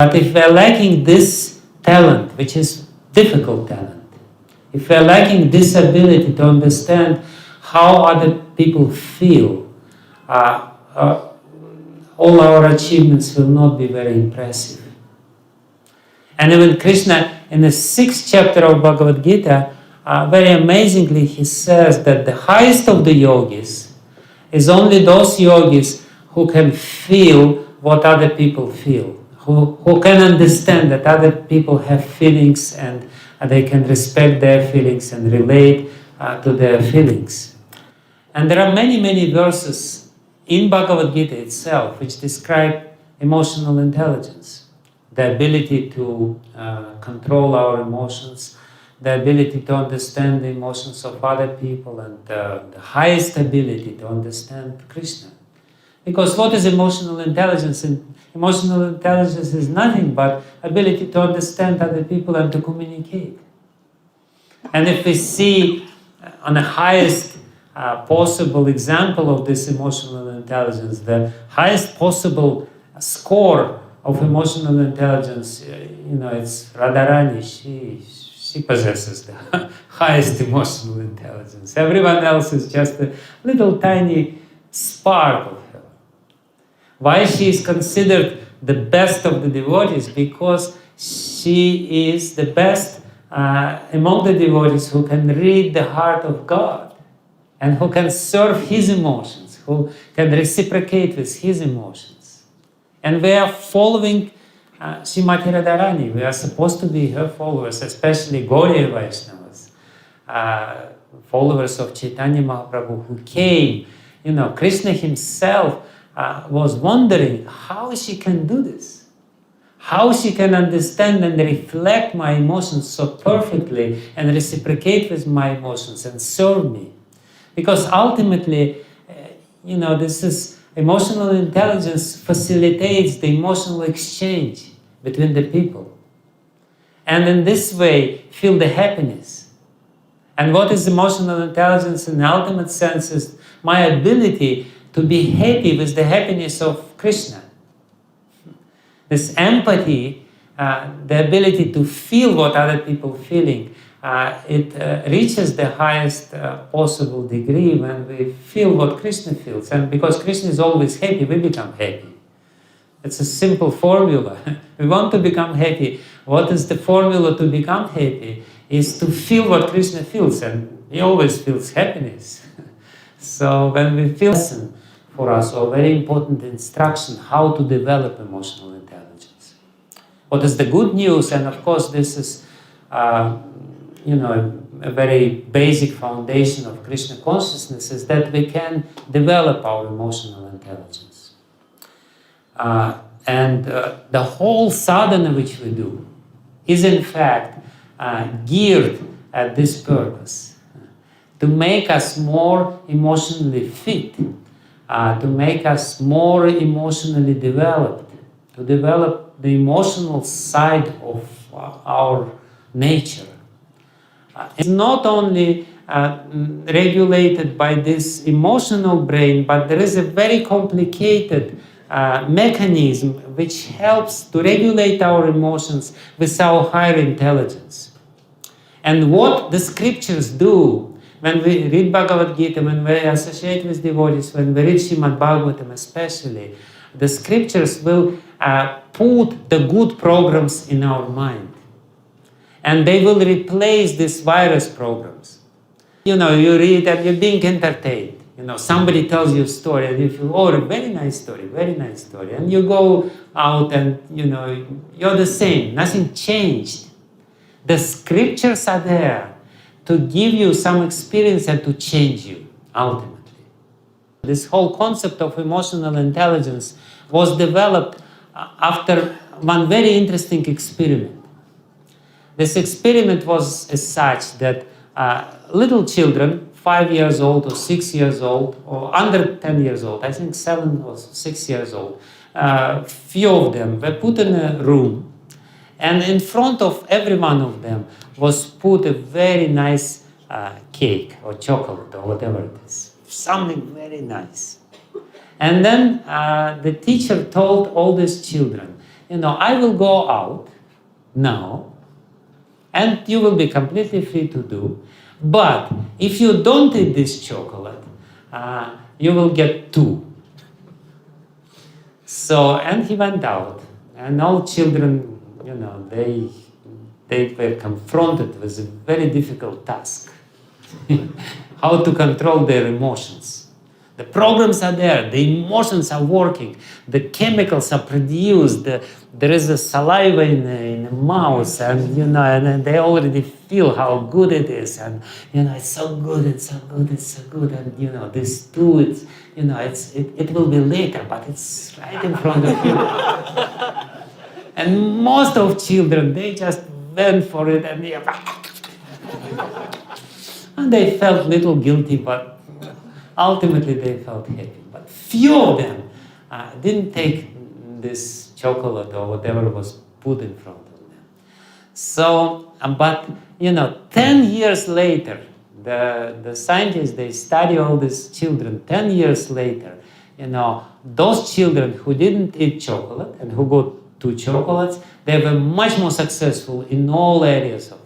But if we're lacking this talent, which is difficult talent, if we're lacking this ability to understand how other people feel, all our achievements will not be very impressive. And even Krishna, in the 6th chapter of Bhagavad Gita, very amazingly, he says that the highest of the yogis is only those yogis who can feel what other people feel, who can understand that other people have feelings and they can respect their feelings and relate to their feelings. And there are many, many verses in Bhagavad Gita itself which describe emotional intelligence, the ability to control our emotions, the ability to understand the emotions of other people, and the highest ability to understand Krishna. Because what is emotional intelligence? Emotional intelligence is nothing but ability to understand other people and to communicate. And if we see on the highest possible example of this emotional intelligence, the highest possible score of emotional intelligence, it's Radharani. She possesses the highest emotional intelligence. Everyone else is just a little tiny spark of her. Why she is considered the best of the devotees? Because she is the best among the devotees who can read the heart of God and who can serve His emotions, who can reciprocate with His emotions. And we are following Srimati Radharani. We are supposed to be her followers, especially Gaudiya Vaishnavas, followers of Chaitanya Mahaprabhu, who came. Krishna himself was wondering how she can do this, how she can understand and reflect my emotions so perfectly and reciprocate with my emotions and serve me. Because ultimately, this is emotional intelligence facilitates the emotional exchange between the people. And in this way, feel the happiness. And what is emotional intelligence in the ultimate sense is my ability to be happy with the happiness of Krishna. This empathy, the ability to feel what other people are feeling, it reaches the highest possible degree when we feel what Krishna feels. And because Krishna is always happy, we become happy. It's a simple formula. We want to become happy. What is the formula to become happy? Is to feel what Krishna feels, and he always feels happiness. So when we feel lesson for us, or very important instruction how to develop emotional intelligence. What is the good news? And of course, this is a very basic foundation of Krishna consciousness, is that we can develop our emotional intelligence. And the whole sadhana which we do is in fact geared at this purpose, to make us more emotionally fit, to make us more emotionally developed, to develop the emotional side of our nature. It's not only regulated by this emotional brain, but there is a very complicated mechanism which helps to regulate our emotions with our higher intelligence. And what the scriptures do, when we read Bhagavad Gita, when we associate with devotees, when we read Srimad Bhagavatam especially, the scriptures will put the good programs in our mind. And they will replace these virus programs. You read and you're being entertained. Somebody tells you a story and you feel, oh, very nice story. And you go out and, you're the same. Nothing changed. The scriptures are there to give you some experience and to change you, ultimately. This whole concept of emotional intelligence was developed after one very interesting experiment. This experiment was as such that little children, 5 years old or 6 years old or under 10 years old, I think 7 or 6 years old, few of them were put in a room, and in front of every one of them was put a very nice cake or chocolate or whatever it is, something very nice. And then the teacher told all these children, I will go out now, and you will be completely free to do. But if you don't eat this chocolate, you will get 2. So, and he went out, and all children, they were confronted with a very difficult task. How to control their emotions. The programs are there, the emotions are working, the chemicals are produced, there is a saliva in the mouth, and they already feel how good it is, and it's so good, it's so good, it's so good, and this too, it will be later, but it's right in front of you. And most of children, they just went for it, and they felt a little guilty, but ultimately they felt happy. But few of them didn't take this chocolate or whatever was put in front of them. So, but 10 years later, the scientists, they study all these children. 10 years later, those children who didn't eat chocolate and who got 2 chocolates, they were much more successful in all areas of